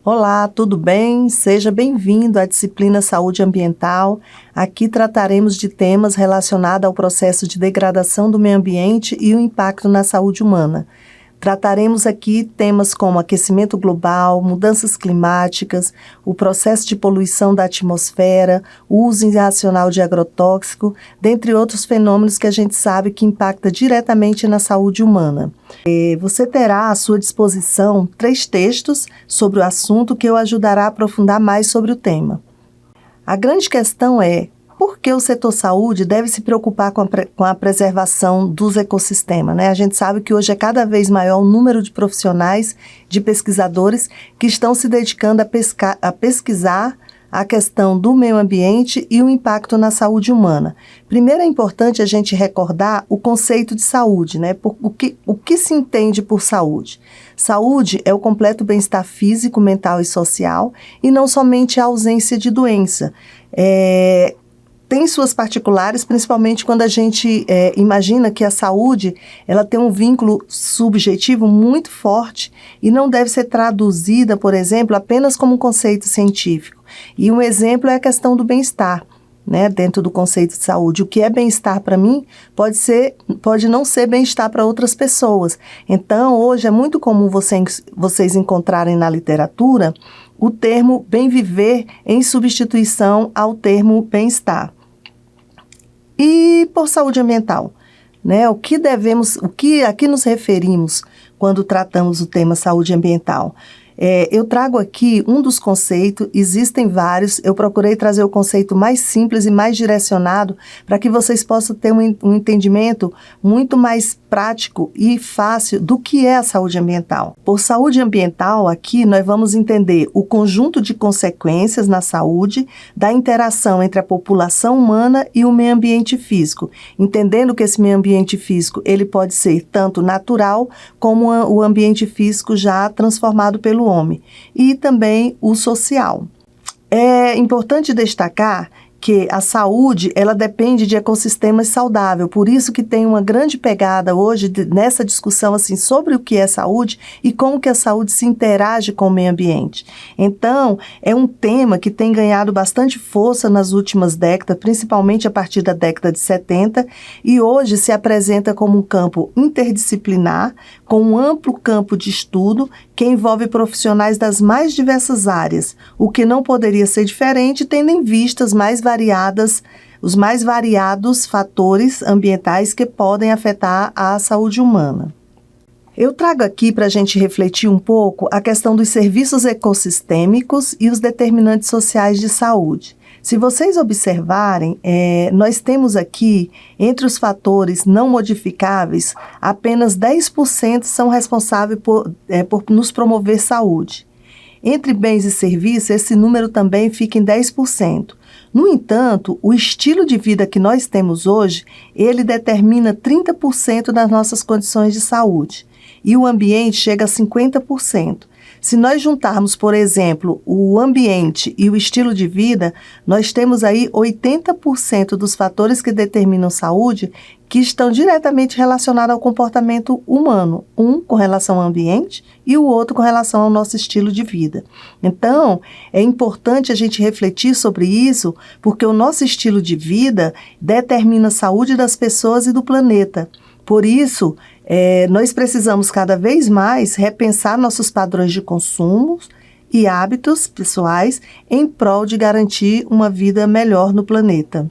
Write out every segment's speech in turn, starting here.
Olá, tudo bem? Seja bem-vindo à disciplina Saúde Ambiental. Aqui trataremos de temas relacionados ao processo de degradação do meio ambiente e o impacto na saúde humana. Trataremos aqui temas como aquecimento global, mudanças climáticas, o processo de poluição da atmosfera, o uso irracional de agrotóxico, dentre outros fenômenos que a gente sabe que impacta diretamente na saúde humana. Você terá à sua disposição 3 textos sobre o assunto que o ajudará a aprofundar mais sobre o tema. A grande questão é: por que o setor saúde deve se preocupar com a preservação dos ecossistemas, né? A gente sabe que hoje é cada vez maior o número de profissionais, de pesquisadores que estão se dedicando a pesquisar a questão do meio ambiente e o impacto na saúde humana. Primeiro é importante a gente recordar o conceito de saúde, né? O que se entende por saúde? Saúde é o completo bem-estar físico, mental e social, e não somente a ausência de doença. Tem suas particulares, principalmente quando a gente imagina que a saúde ela tem um vínculo subjetivo muito forte e não deve ser traduzida, por exemplo, apenas como um conceito científico. E um exemplo é a questão do bem-estar, né, dentro do conceito de saúde. O que é bem-estar para mim pode não ser bem-estar para outras pessoas. Então, hoje é muito comum vocês encontrarem na literatura o termo bem-viver em substituição ao termo bem-estar. E por saúde ambiental, né? A que nos referimos quando tratamos o tema saúde ambiental? Eu trago aqui um dos conceitos, existem vários, eu procurei trazer o conceito mais simples e mais direcionado para que vocês possam ter um entendimento muito mais prático e fácil do que é a saúde ambiental. Por saúde ambiental, aqui nós vamos entender o conjunto de consequências na saúde da interação entre a população humana e o meio ambiente físico, entendendo que esse meio ambiente físico ele pode ser tanto natural como o ambiente físico já transformado pelo homem, e também o social. É importante destacar que a saúde, ela depende de ecossistemas saudáveis, por isso que tem uma grande pegada hoje nessa discussão assim, sobre o que é saúde e como que a saúde se interage com o meio ambiente. Então, é um tema que tem ganhado bastante força nas últimas décadas, principalmente a partir da década de 70, e hoje se apresenta como um campo interdisciplinar, com um amplo campo de estudo que envolve profissionais das mais diversas áreas, o que não poderia ser diferente tendo em vista os mais variados fatores ambientais que podem afetar a saúde humana. Eu trago aqui para a gente refletir um pouco a questão dos serviços ecossistêmicos e os determinantes sociais de saúde. Se vocês observarem, nós temos aqui, entre os fatores não modificáveis, apenas 10% são responsáveis por nos promover saúde. Entre bens e serviços, esse número também fica em 10%. No entanto, o estilo de vida que nós temos hoje, ele determina 30% das nossas condições de saúde, e o ambiente chega a 50%. Se nós juntarmos, por exemplo, o ambiente e o estilo de vida, nós temos aí 80% dos fatores que determinam saúde que estão diretamente relacionados ao comportamento humano, um com relação ao ambiente e o outro com relação ao nosso estilo de vida. Então, é importante a gente refletir sobre isso, porque o nosso estilo de vida determina a saúde das pessoas e do planeta. Por isso, nós precisamos cada vez mais repensar nossos padrões de consumo e hábitos pessoais em prol de garantir uma vida melhor no planeta.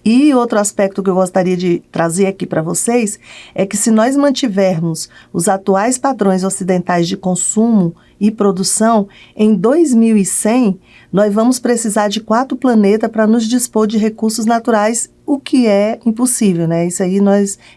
E outro aspecto que eu gostaria de trazer aqui para vocês é que se nós mantivermos os atuais padrões ocidentais de consumo e produção, em 2100, nós vamos precisar de 4 planetas para nos dispor de recursos naturais, o que é impossível, né? Isso aí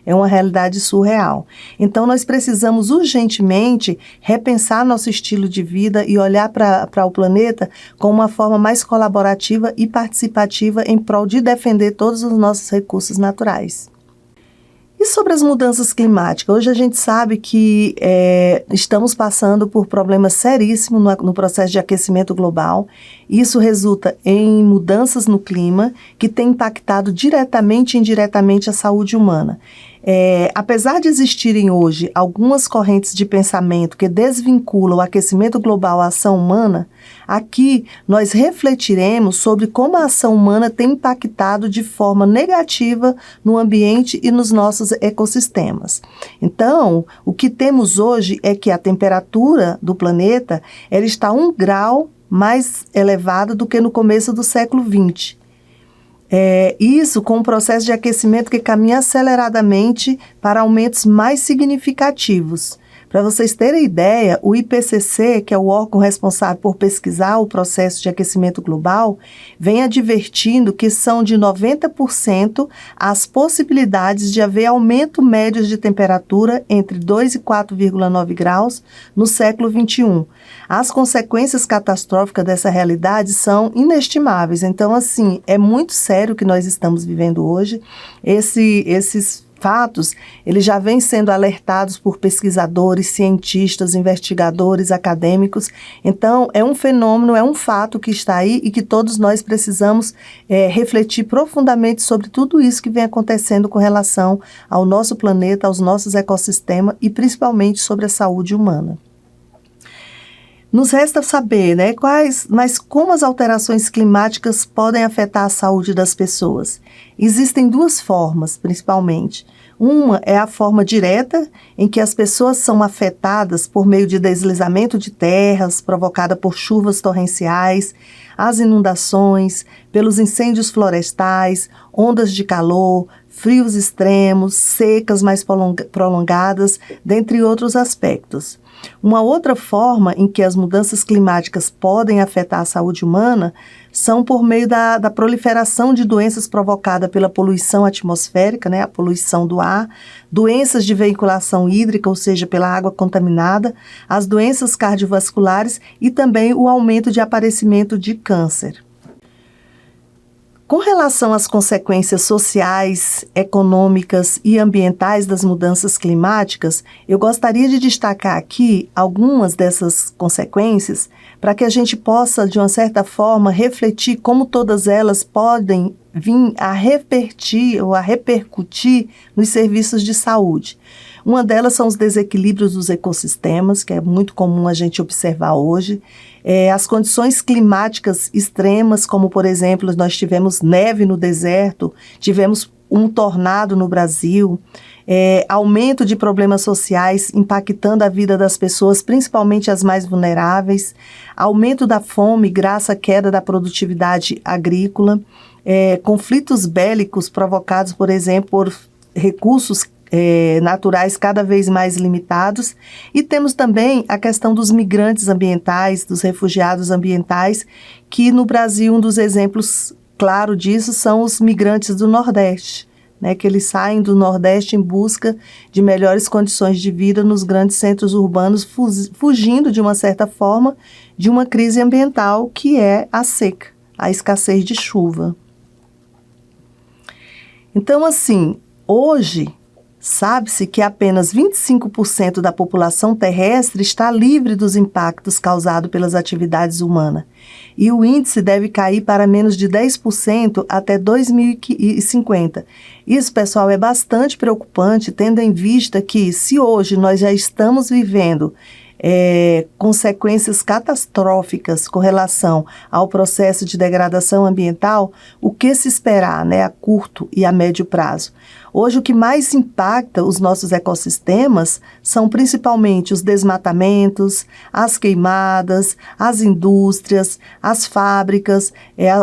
é uma realidade surreal. Então, nós precisamos urgentemente repensar nosso estilo de vida e olhar para o planeta com uma forma mais colaborativa e participativa em prol de defender todos os nossos recursos naturais. E sobre as mudanças climáticas? Hoje a gente sabe que estamos passando por problemas seríssimos no processo de aquecimento global. Isso resulta em mudanças no clima que tem impactado diretamente e indiretamente a saúde humana. Apesar de existirem hoje algumas correntes de pensamento que desvinculam o aquecimento global à ação humana, aqui nós refletiremos sobre como a ação humana tem impactado de forma negativa no ambiente e nos nossos ecossistemas. Então, o que temos hoje é que a temperatura do planeta ela está 1 grau mais elevada do que no começo do século XX. Isso com um processo de aquecimento que caminha aceleradamente para aumentos mais significativos. Para vocês terem ideia, o IPCC, que é o órgão responsável por pesquisar o processo de aquecimento global, vem advertindo que são de 90% as possibilidades de haver aumento médio de temperatura entre 2 e 4,9 graus no século XXI. As consequências catastróficas dessa realidade são inestimáveis. Então, assim, é muito sério o que nós estamos vivendo hoje. Esses fatos, eles já vêm sendo alertados por pesquisadores, cientistas, investigadores, acadêmicos. Então, é um fenômeno, é um fato que está aí e que todos nós precisamos refletir profundamente sobre tudo isso que vem acontecendo com relação ao nosso planeta, aos nossos ecossistemas e principalmente sobre a saúde humana. Nos resta saber, mas como as alterações climáticas podem afetar a saúde das pessoas? Existem 2 formas, principalmente. Uma é a forma direta, em que as pessoas são afetadas por meio de deslizamento de terras, provocada por chuvas torrenciais, as inundações, pelos incêndios florestais, ondas de calor, frios extremos, secas mais prolongadas, dentre outros aspectos. Uma outra forma em que as mudanças climáticas podem afetar a saúde humana são por meio da proliferação de doenças provocadas pela poluição atmosférica, a poluição do ar, doenças de veiculação hídrica, ou seja, pela água contaminada, as doenças cardiovasculares e também o aumento de aparecimento de câncer. Com relação às consequências sociais, econômicas e ambientais das mudanças climáticas, eu gostaria de destacar aqui algumas dessas consequências para que a gente possa, de uma certa forma, refletir como todas elas podem vir a repercutir nos serviços de saúde. Uma delas são os desequilíbrios dos ecossistemas, que é muito comum a gente observar hoje. As condições climáticas extremas, como, por exemplo, nós tivemos neve no deserto, tivemos um tornado no Brasil, aumento de problemas sociais impactando a vida das pessoas, principalmente as mais vulneráveis, aumento da fome graças à queda da produtividade agrícola, conflitos bélicos provocados, por exemplo, por recursos naturais cada vez mais limitados, e temos também a questão dos migrantes ambientais, dos refugiados ambientais, que no Brasil um dos exemplos claro disso são os migrantes do Nordeste, que eles saem do Nordeste em busca de melhores condições de vida nos grandes centros urbanos, fugindo de uma certa forma de uma crise ambiental que é a seca, a escassez de chuva. Então, assim, hoje sabe-se que apenas 25% da população terrestre está livre dos impactos causados pelas atividades humanas, e o índice deve cair para menos de 10% até 2050. Isso, pessoal, é bastante preocupante, tendo em vista que, se hoje nós já estamos vivendo consequências catastróficas com relação ao processo de degradação ambiental, o que se esperar, a curto e a médio prazo? Hoje, o que mais impacta os nossos ecossistemas são principalmente os desmatamentos, as queimadas, as indústrias, as fábricas,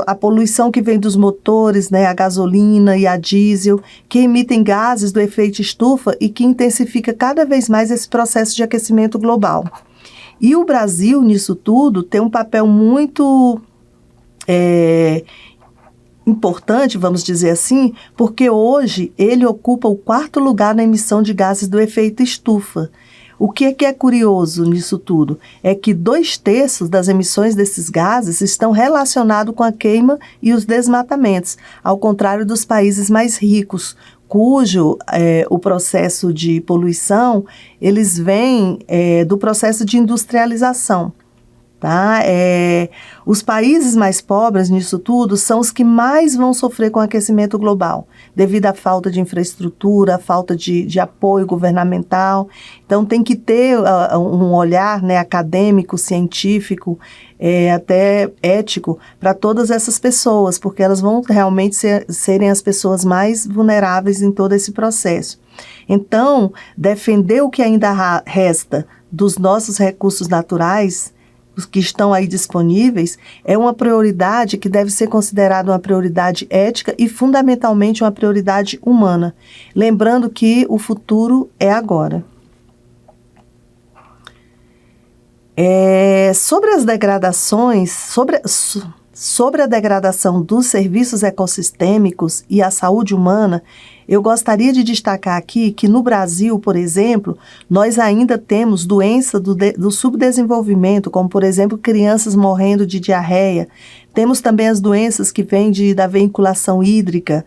a poluição que vem dos motores, a gasolina e a diesel, que emitem gases do efeito estufa e que intensifica cada vez mais esse processo de aquecimento global. E o Brasil, nisso tudo, tem um papel muito importante, vamos dizer assim, porque hoje ele ocupa o 4º lugar na emissão de gases do efeito estufa. O que é curioso nisso tudo? É que 2/3 das emissões desses gases estão relacionados com a queima e os desmatamentos, ao contrário dos países mais ricos, cujo o processo de poluição, eles vêm do processo de industrialização. Tá? Os países mais pobres nisso tudo são os que mais vão sofrer com o aquecimento global, devido à falta de infraestrutura, à falta de apoio governamental. Então, tem que ter um olhar, né, acadêmico, científico, até ético, para todas essas pessoas, porque elas vão realmente serem as pessoas mais vulneráveis em todo esse processo. Então, defender o que ainda resta dos nossos recursos naturais, os que estão aí disponíveis, é uma prioridade que deve ser considerada uma prioridade ética e, fundamentalmente, uma prioridade humana. Lembrando que o futuro é agora. Sobre as degradações, sobre a degradação dos serviços ecossistêmicos e a saúde humana, eu gostaria de destacar aqui que no Brasil, por exemplo, nós ainda temos doenças do subdesenvolvimento, como, por exemplo, crianças morrendo de diarreia. Temos também as doenças que vêm da veiculação hídrica.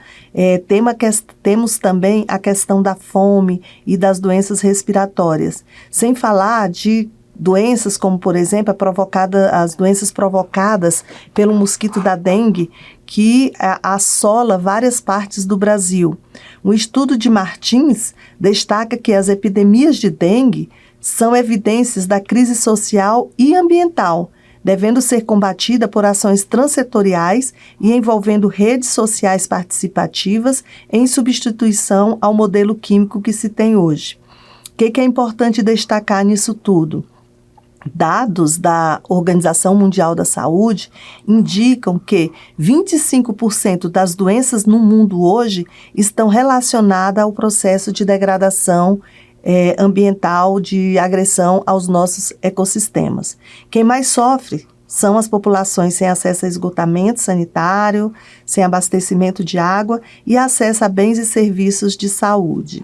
Temos também a questão da fome e das doenças respiratórias. Sem falar de doenças como, por exemplo, as doenças provocadas pelo mosquito da dengue, que assola várias partes do Brasil. Um estudo de Martins destaca que as epidemias de dengue são evidências da crise social e ambiental, devendo ser combatida por ações transsetoriais e envolvendo redes sociais participativas em substituição ao modelo químico que se tem hoje. O que é importante destacar nisso tudo? Dados da Organização Mundial da Saúde indicam que 25% das doenças no mundo hoje estão relacionadas ao processo de degradação ambiental, de agressão aos nossos ecossistemas. Quem mais sofre são as populações sem acesso a esgotamento sanitário, sem abastecimento de água e acesso a bens e serviços de saúde.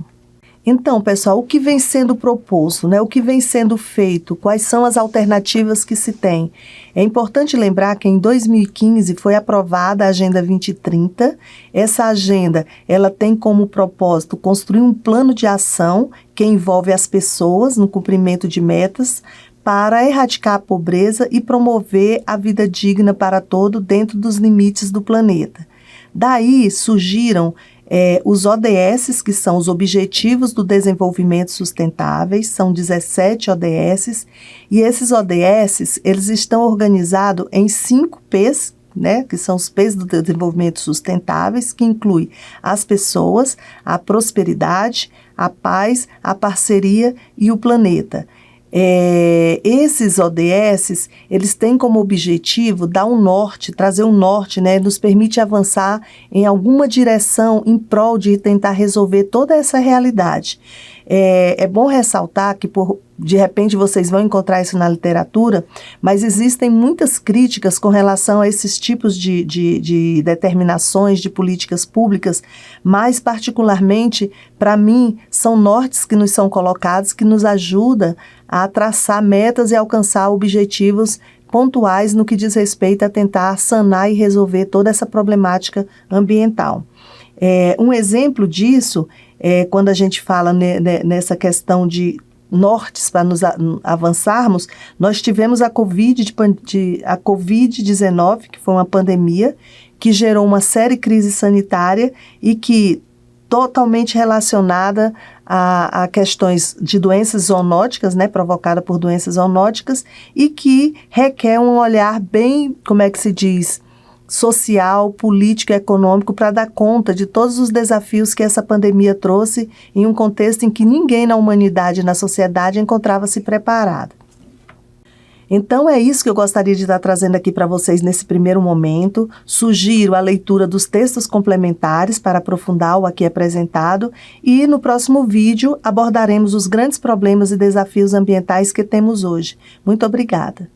Então, pessoal, o que vem sendo proposto, né? O que vem sendo feito? Quais são as alternativas que se tem? É importante lembrar que em 2015 foi aprovada a Agenda 2030. Essa agenda, ela tem como propósito construir um plano de ação que envolve as pessoas no cumprimento de metas para erradicar a pobreza e promover a vida digna para todos dentro dos limites do planeta. Daí surgiram os ODS, que são os Objetivos do Desenvolvimento Sustentáveis, são 17 ODS, e esses ODS, eles estão organizados em 5 P's, né, que são os P's do Desenvolvimento Sustentáveis, que inclui as pessoas, a prosperidade, a paz, a parceria e o planeta. Esses ODS, eles têm como objetivo dar um norte, trazer um norte, né, nos permite avançar em alguma direção em prol de tentar resolver toda essa realidade. É bom ressaltar que, de repente, vocês vão encontrar isso na literatura, mas existem muitas críticas com relação a esses tipos de determinações, de políticas públicas, mas, particularmente, para mim, são nortes que nos são colocados, que nos ajudam a traçar metas e alcançar objetivos pontuais no que diz respeito a tentar sanar e resolver toda essa problemática ambiental. Um exemplo disso quando a gente fala nessa questão de nortes para nos avançarmos, nós tivemos a Covid-19, que foi uma pandemia, que gerou uma séria crise sanitária e que totalmente relacionada a questões de doenças zoonóticas, né, provocada por doenças zoonóticas, e que requer um olhar bem, como é que se diz, social, político e econômico para dar conta de todos os desafios que essa pandemia trouxe em um contexto em que ninguém na humanidade e na sociedade encontrava-se preparado. Então é isso que eu gostaria de estar trazendo aqui para vocês nesse primeiro momento. Sugiro a leitura dos textos complementares para aprofundar o aqui apresentado e no próximo vídeo abordaremos os grandes problemas e desafios ambientais que temos hoje. Muito obrigada.